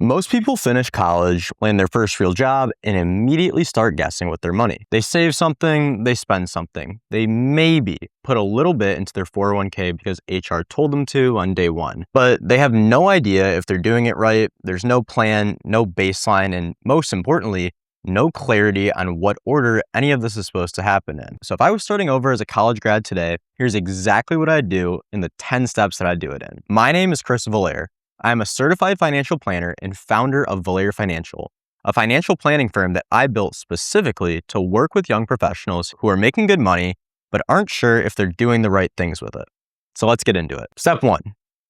Most people finish college, land their first real job, and immediately start guessing with their money. They save something, they spend something. They maybe put a little bit into their 401k because HR told them to on day one. But they have no idea if they're doing it right. There's no plan, no baseline, and most importantly, no clarity on what order any of this is supposed to happen in. So if I was starting over as a college grad today, here's exactly what I'd do in the 10 steps that I'd do it in. My name is Chris Villaire. I'm a certified financial planner and founder of Villaire Financial, a financial planning firm that I built specifically to work with young professionals who are making good money, but aren't sure if they're doing the right things with it. So let's get into it. Step 1,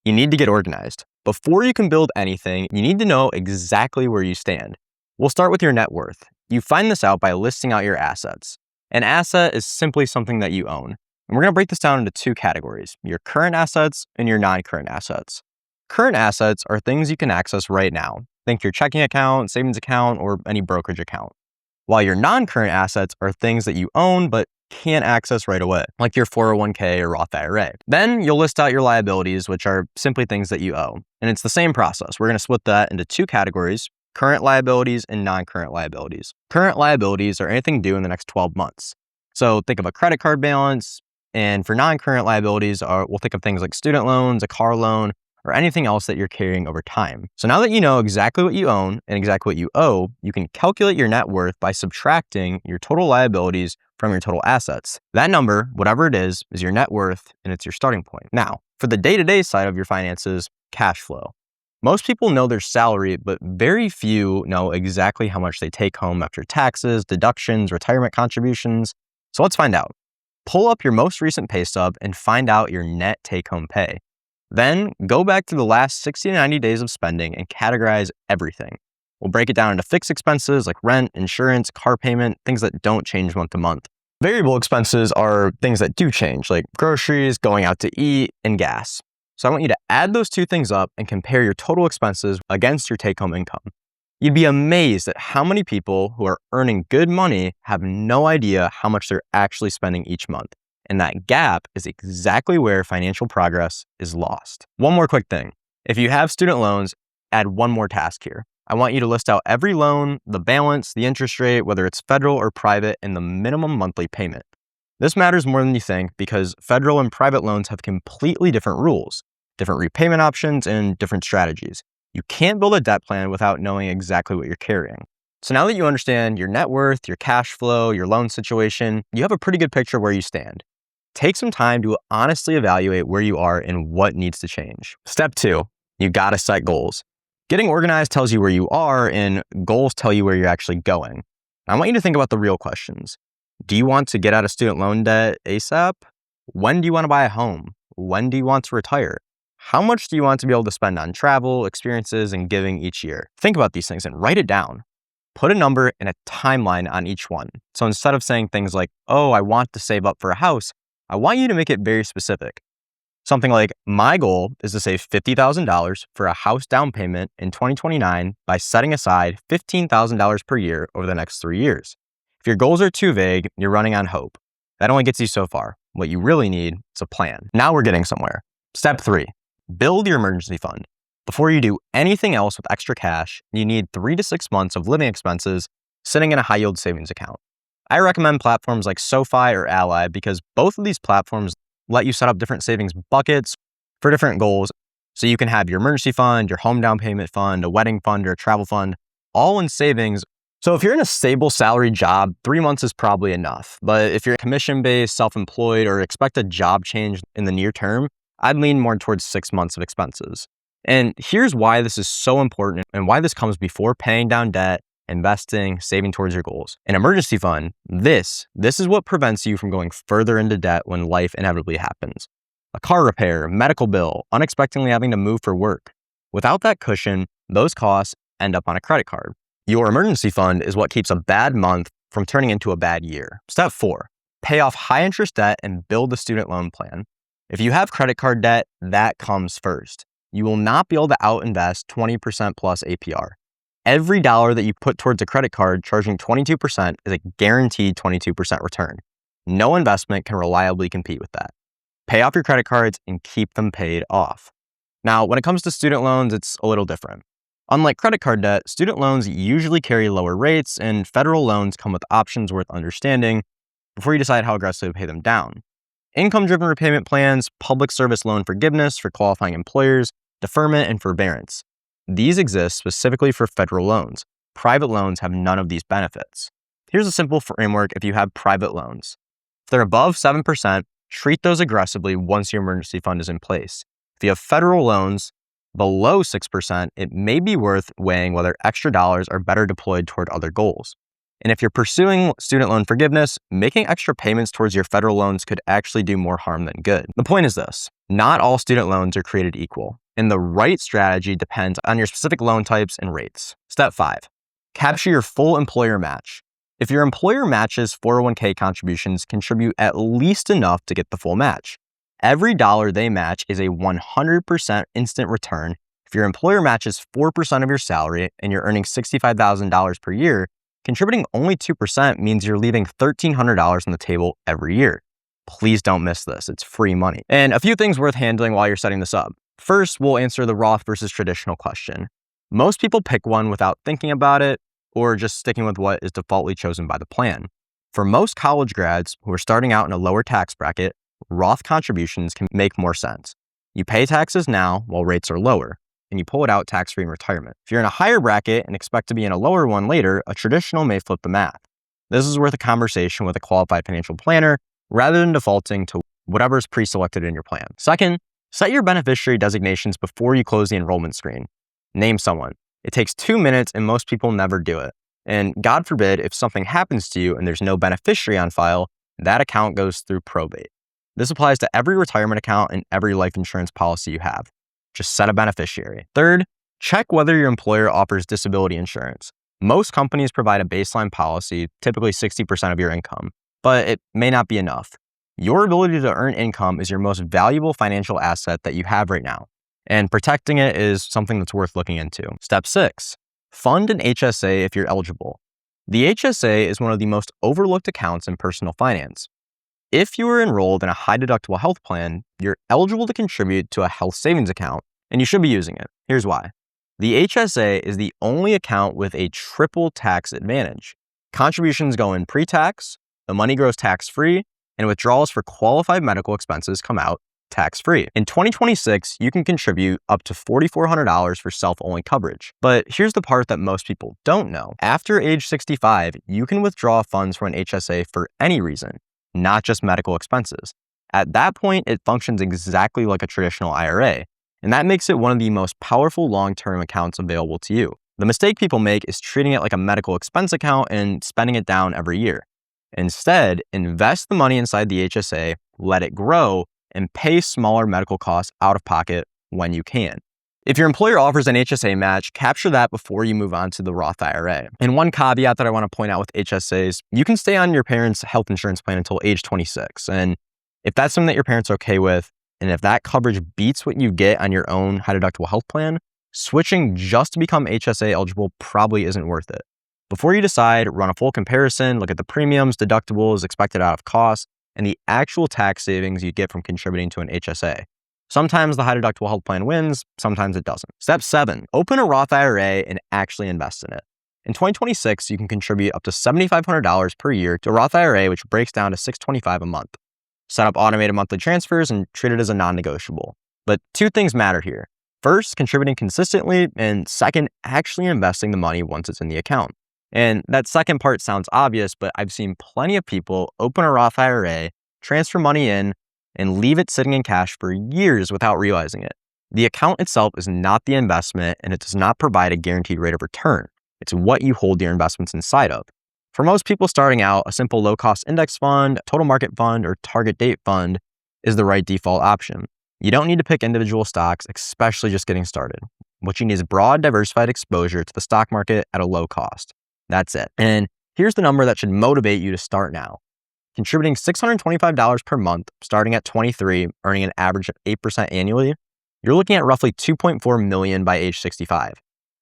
you need to get organized. Before you can build anything, you need to know exactly where you stand. We'll start with your net worth. You find this out by listing out your assets. An asset is simply something that you own. And we're going to break this down into 2 categories, your current assets and your non-current assets. Current assets are things you can access right now. Think your checking account, savings account, or any brokerage account. While your non-current assets are things that you own but can't access right away, like your 401k or Roth IRA. Then you'll list out your liabilities, which are simply things that you owe. And it's the same process. We're going to split that into 2 categories, current liabilities and non-current liabilities. Current liabilities are anything due in the next 12 months. So think of a credit card balance. And for non-current liabilities, we'll think of things like student loans, a car loan, or anything else that you're carrying over time. So now that you know exactly what you own and exactly what you owe, you can calculate your net worth by subtracting your total liabilities from your total assets. That number, whatever it is your net worth, and it's your starting point. Now, for the day-to-day side of your finances, cash flow. Most people know their salary, but very few know exactly how much they take home after taxes, deductions, retirement contributions. So let's find out. Pull up your most recent pay stub and find out your net take-home pay. Then go back to the last 60 to 90 days of spending and categorize everything. We'll break it down into fixed expenses like rent, insurance, car payment, things that don't change month to month. Variable expenses are things that do change, like groceries, going out to eat, and gas. So I want you to add those 2 things up and compare your total expenses against your take-home income. You'd be amazed at how many people who are earning good money have no idea how much they're actually spending each month. And that gap is exactly where financial progress is lost. One more quick thing. If you have student loans, add one more task here. I want you to list out every loan, the balance, the interest rate, whether it's federal or private, and the minimum monthly payment. This matters more than you think because federal and private loans have completely different rules, different repayment options, and different strategies. You can't build a debt plan without knowing exactly what you're carrying. So now that you understand your net worth, your cash flow, your loan situation, you have a pretty good picture of where you stand. Take some time to honestly evaluate where you are and what needs to change. Step 2, you gotta set goals. Getting organized tells you where you are and goals tell you where you're actually going. I want you to think about the real questions. Do you want to get out of student loan debt ASAP? When do you want to buy a home? When do you want to retire? How much do you want to be able to spend on travel, experiences, and giving each year? Think about these things and write it down. Put a number and a timeline on each one. So instead of saying things like, oh, I want to save up for a house, I want you to make it very specific. Something like, my goal is to save $50,000 for a house down payment in 2029 by setting aside $15,000 per year over the next 3 years. If your goals are too vague, you're running on hope. That only gets you so far. What you really need is a plan. Now we're getting somewhere. Step 3, build your emergency fund. Before you do anything else with extra cash, you need 3 to 6 months of living expenses sitting in a high-yield savings account. I recommend platforms like SoFi or Ally because both of these platforms let you set up different savings buckets for different goals. So you can have your emergency fund, your home down payment fund, a wedding fund, or a travel fund, all in savings. So if you're in a stable salary job, 3 months is probably enough. But if you're commission-based, self-employed, or expect a job change in the near term, I'd lean more towards 6 months of expenses. And here's why this is so important and why this comes before paying down debt, investing, saving towards your goals. An emergency fund, this is what prevents you from going further into debt when life inevitably happens. A car repair, medical bill, unexpectedly having to move for work. Without that cushion, those costs end up on a credit card. Your emergency fund is what keeps a bad month from turning into a bad year. Step 4, pay off high interest debt and build a student loan plan. If you have credit card debt, that comes first. You will not be able to outinvest 20% plus APR. Every dollar that you put towards a credit card charging 22% is a guaranteed 22% return. No investment can reliably compete with that. Pay off your credit cards and keep them paid off. Now, when it comes to student loans, it's a little different. Unlike credit card debt, student loans usually carry lower rates, and federal loans come with options worth understanding before you decide how aggressively to pay them down. Income-driven repayment plans, public service loan forgiveness for qualifying employers, deferment, and forbearance. These exist specifically for federal loans. Private loans have none of these benefits. Here's a simple framework if you have private loans. If they're above 7%, treat those aggressively once your emergency fund is in place. If you have federal loans below 6%, it may be worth weighing whether extra dollars are better deployed toward other goals. And if you're pursuing student loan forgiveness, making extra payments towards your federal loans could actually do more harm than good. The point is this: not all student loans are created equal, and the right strategy depends on your specific loan types and rates. Step 5, capture your full employer match. If your employer matches 401k contributions, contribute at least enough to get the full match. Every dollar they match is a 100% instant return. If your employer matches 4% of your salary and you're earning $65,000 per year, contributing only 2% means you're leaving $1,300 on the table every year. Please don't miss this. It's free money. And a few things worth handling while you're setting this up. First, we'll answer the Roth versus traditional question. Most people pick one without thinking about it or just sticking with what is defaultly chosen by the plan. For most college grads who are starting out in a lower tax bracket, Roth contributions can make more sense. You pay taxes now while rates are lower, and you pull it out tax-free in retirement. If you're in a higher bracket and expect to be in a lower one later, a traditional may flip the math. This is worth a conversation with a qualified financial planner rather than defaulting to whatever's pre-selected in your plan. Second, set your beneficiary designations before you close the enrollment screen. Name someone. It takes 2 minutes and most people never do it. And God forbid, if something happens to you and there's no beneficiary on file, that account goes through probate. This applies to every retirement account and every life insurance policy you have. Just set a beneficiary. Third, check whether your employer offers disability insurance. Most companies provide a baseline policy, typically 60% of your income, but it may not be enough. Your ability to earn income is your most valuable financial asset that you have right now, and protecting it is something that's worth looking into. Step 6, fund an HSA if you're eligible. The HSA is one of the most overlooked accounts in personal finance. If you are enrolled in a high-deductible health plan, you're eligible to contribute to a health savings account, and you should be using it. Here's why. The HSA is the only account with a triple tax advantage. Contributions go in pre-tax, the money grows tax-free, and withdrawals for qualified medical expenses come out tax-free. In 2026, you can contribute up to $4,400 for self-only coverage. But here's the part that most people don't know. After age 65, you can withdraw funds from an HSA for any reason, not just medical expenses. At that point, it functions exactly like a traditional IRA, and that makes it one of the most powerful long-term accounts available to you. The mistake people make is treating it like a medical expense account and spending it down every year. Instead, invest the money inside the HSA, let it grow, and pay smaller medical costs out of pocket when you can. If your employer offers an HSA match, capture that before you move on to the Roth IRA. And one caveat that I want to point out with HSAs, you can stay on your parents' health insurance plan until age 26. And if that's something that your parents are okay with, and if that coverage beats what you get on your own high deductible health plan, switching just to become HSA eligible probably isn't worth it. Before you decide, run a full comparison, look at the premiums, deductibles, expected out of cost, and the actual tax savings you get from contributing to an HSA. Sometimes the high deductible health plan wins, sometimes it doesn't. Step 7, open a Roth IRA and actually invest in it. In 2026, you can contribute up to $7,500 per year to a Roth IRA, which breaks down to $625 a month. Set up automated monthly transfers and treat it as a non-negotiable. But 2 things matter here. First, contributing consistently, and second, actually investing the money once it's in the account. And that second part sounds obvious, but I've seen plenty of people open a Roth IRA, transfer money in, and leave it sitting in cash for years without realizing it. The account itself is not the investment, and it does not provide a guaranteed rate of return. It's what you hold your investments inside of. For most people starting out, a simple low-cost index fund, total market fund, or target date fund is the right default option. You don't need to pick individual stocks, especially just getting started. What you need is broad, diversified exposure to the stock market at a low cost. That's it. And here's the number that should motivate you to start now. Contributing $625 per month, starting at 23, earning an average of 8% annually, you're looking at roughly $2.4 million by age 65.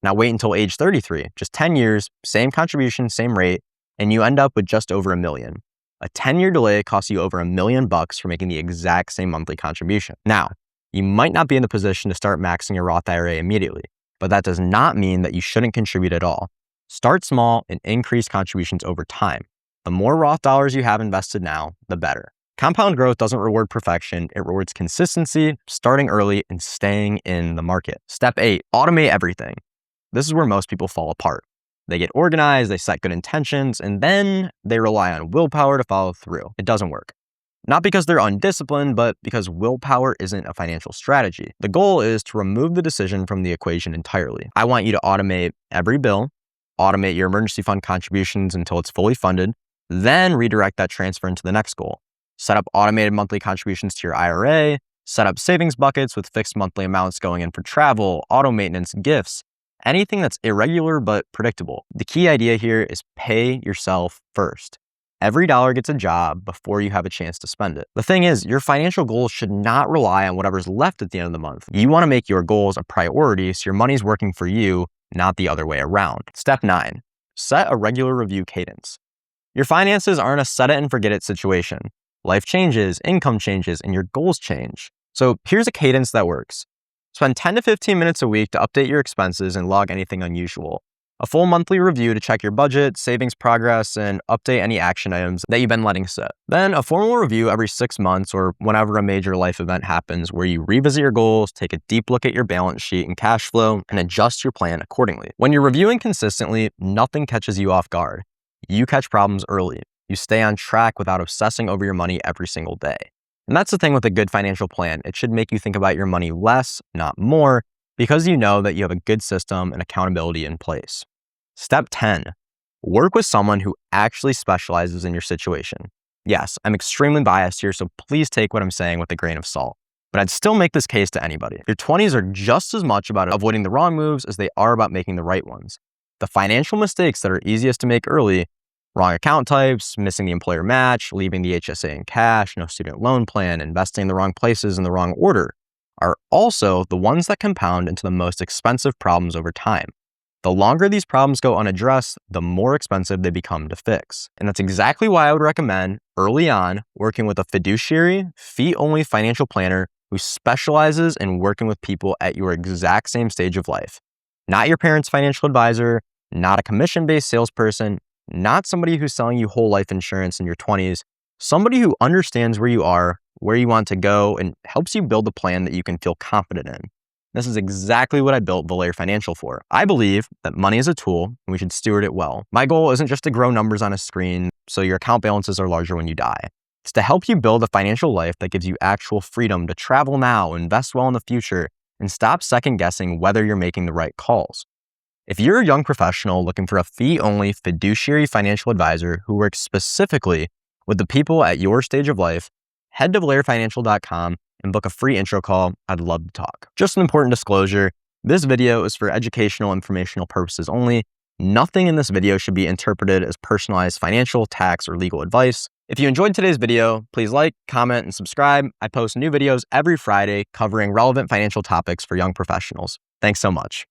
Now wait until age 33, just 10 years, same contribution, same rate, and you end up with just over $1 million. A 10-year delay costs you over $1 million for making the exact same monthly contribution. Now, you might not be in the position to start maxing your Roth IRA immediately. But that does not mean that you shouldn't contribute at all. Start small and increase contributions over time. The more Roth dollars you have invested now, the better. Compound growth doesn't reward perfection. It rewards consistency, starting early, and staying in the market. Step 8, automate everything. This is where most people fall apart. They get organized, they set good intentions, and then they rely on willpower to follow through. It doesn't work. Not because they're undisciplined, but because willpower isn't a financial strategy. The goal is to remove the decision from the equation entirely. I want you to automate every bill, automate your emergency fund contributions until it's fully funded, then redirect that transfer into the next goal. Set up automated monthly contributions to your IRA, set up savings buckets with fixed monthly amounts going in for travel, auto maintenance, gifts, anything that's irregular but predictable. The key idea here is pay yourself first. Every dollar gets a job before you have a chance to spend it. The thing is, your financial goals should not rely on whatever's left at the end of the month. You want to make your goals a priority so your money's working for you, not the other way around. Step 9, set a regular review cadence. Your finances aren't a set it and forget it situation. Life changes, income changes, and your goals change. So here's a cadence that works. Spend 10 to 15 minutes a week to update your expenses and log anything unusual. A full monthly review to check your budget, savings progress, and update any action items that you've been letting sit. Then a formal review every 6 months or whenever a major life event happens where you revisit your goals, take a deep look at your balance sheet and cash flow, and adjust your plan accordingly. When you're reviewing consistently, nothing catches you off guard. You catch problems early. You stay on track without obsessing over your money every single day. And that's the thing with a good financial plan. It should make you think about your money less, not more, because you know that you have a good system and accountability in place. Step 10, work with someone who actually specializes in your situation. Yes, I'm extremely biased here, so please take what I'm saying with a grain of salt. But I'd still make this case to anybody. Your 20s are just as much about avoiding the wrong moves as they are about making the right ones. The financial mistakes that are easiest to make early, wrong account types, missing the employer match, leaving the HSA in cash, no student loan plan, investing in the wrong places in the wrong order, are also the ones that compound into the most expensive problems over time. The longer these problems go unaddressed, the more expensive they become to fix. And that's exactly why I would recommend early on working with a fiduciary, fee-only financial planner who specializes in working with people at your exact same stage of life. Not your parents' financial advisor, not a commission-based salesperson, not somebody who's selling you whole life insurance in your 20s, somebody who understands where you are, where you want to go, and helps you build a plan that you can feel confident in. This is exactly what I built Villaire Financial for. I believe that money is a tool and we should steward it well. My goal isn't just to grow numbers on a screen so your account balances are larger when you die. It's to help you build a financial life that gives you actual freedom to travel now, invest well in the future, and stop second guessing whether you're making the right calls. If you're a young professional looking for a fee-only fiduciary financial advisor who works specifically with the people at your stage of life, head to VillaireFinancial.com and book a free intro call. I'd love to talk. Just an important disclosure, this video is for educational, informational purposes only. Nothing in this video should be interpreted as personalized financial, tax, or legal advice. If you enjoyed today's video, please like, comment, and subscribe. I post new videos every Friday covering relevant financial topics for young professionals. Thanks so much.